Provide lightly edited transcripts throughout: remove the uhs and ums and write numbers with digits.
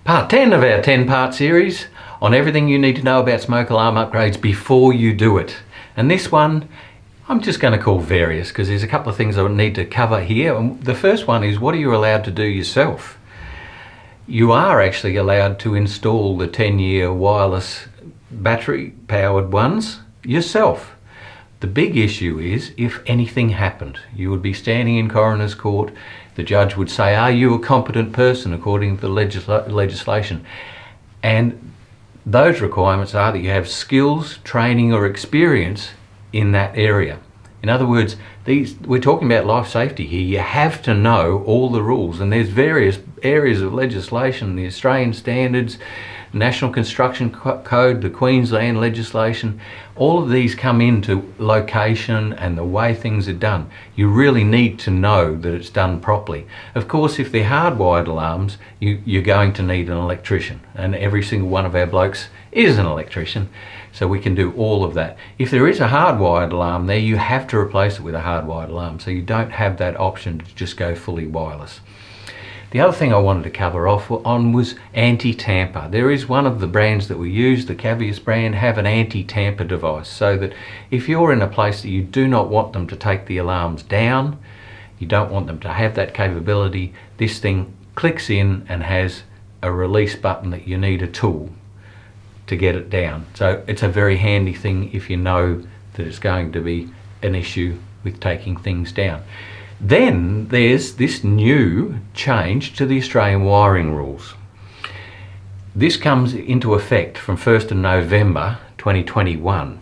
Part 10 of our 10-part series on everything you need to know about smoke alarm upgrades before you do it. And this one, I'm just going to call various because there's a couple of things I need to cover here. And the first one is, what are you allowed to do yourself? You are actually allowed to install the 10-year wireless battery-powered ones yourself. The big issue is if anything happened. You would be standing in coroner's court. The judge would say, are you a competent person according to the legislation? And those requirements are that you have skills, training or experience in that area. In other words, we're talking about life safety here. You have to know all the rules, and there's various areas of legislation, the Australian standards, National Construction Code, the Queensland legislation. All of these come into location and the way things are done. You really need to know that it's done properly. Of course, if they're hardwired alarms, you're going to need an electrician, and every single one of our blokes is an electrician, so we can do all of that. If there is a hardwired alarm there, you have to replace it with a hardwired alarm, so you don't have that option to just go fully wireless. The other thing I wanted to cover off on was anti-tamper. There is one of the brands that we use, the Cavius brand, have an anti-tamper device, so that if you're in a place that you do not want them to take the alarms down, you don't want them to have that capability, this thing clicks in and has a release button that you need a tool to get it down. So it's a very handy thing if you know that it's going to be an issue with taking things down. Then there's this new change to the Australian wiring rules. This comes into effect from 1st of November 2021.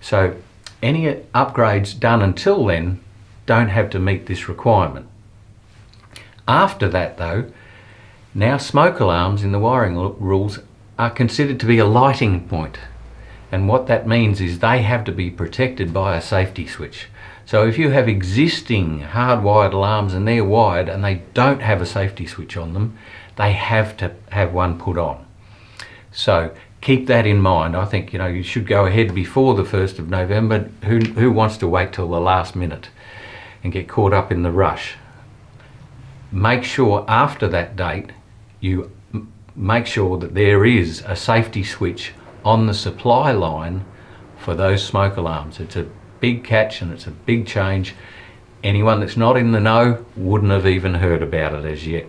So any upgrades done until then don't have to meet this requirement. After that though, now smoke alarms in the wiring rules are considered to be a lighting point. And what that means is they have to be protected by a safety switch. So if you have existing hardwired alarms and they're wired and they don't have a safety switch on them, they have to have one put on. So keep that in mind. I think you should go ahead before the 1st of November. Who wants to wait till the last minute and get caught up in the rush? Make sure after that date you make sure that there is a safety switch on the supply line for those smoke alarms. It's a big catch and it's a big change. Anyone that's not in the know wouldn't have even heard about it as yet.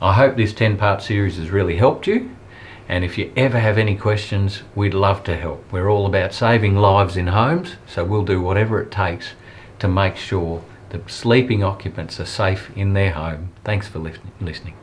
I hope this 10-part series has really helped you, and if you ever have any questions, we'd love to help. We're all about saving lives in homes, so we'll do whatever it takes to make sure that sleeping occupants are safe in their home. Thanks for listening.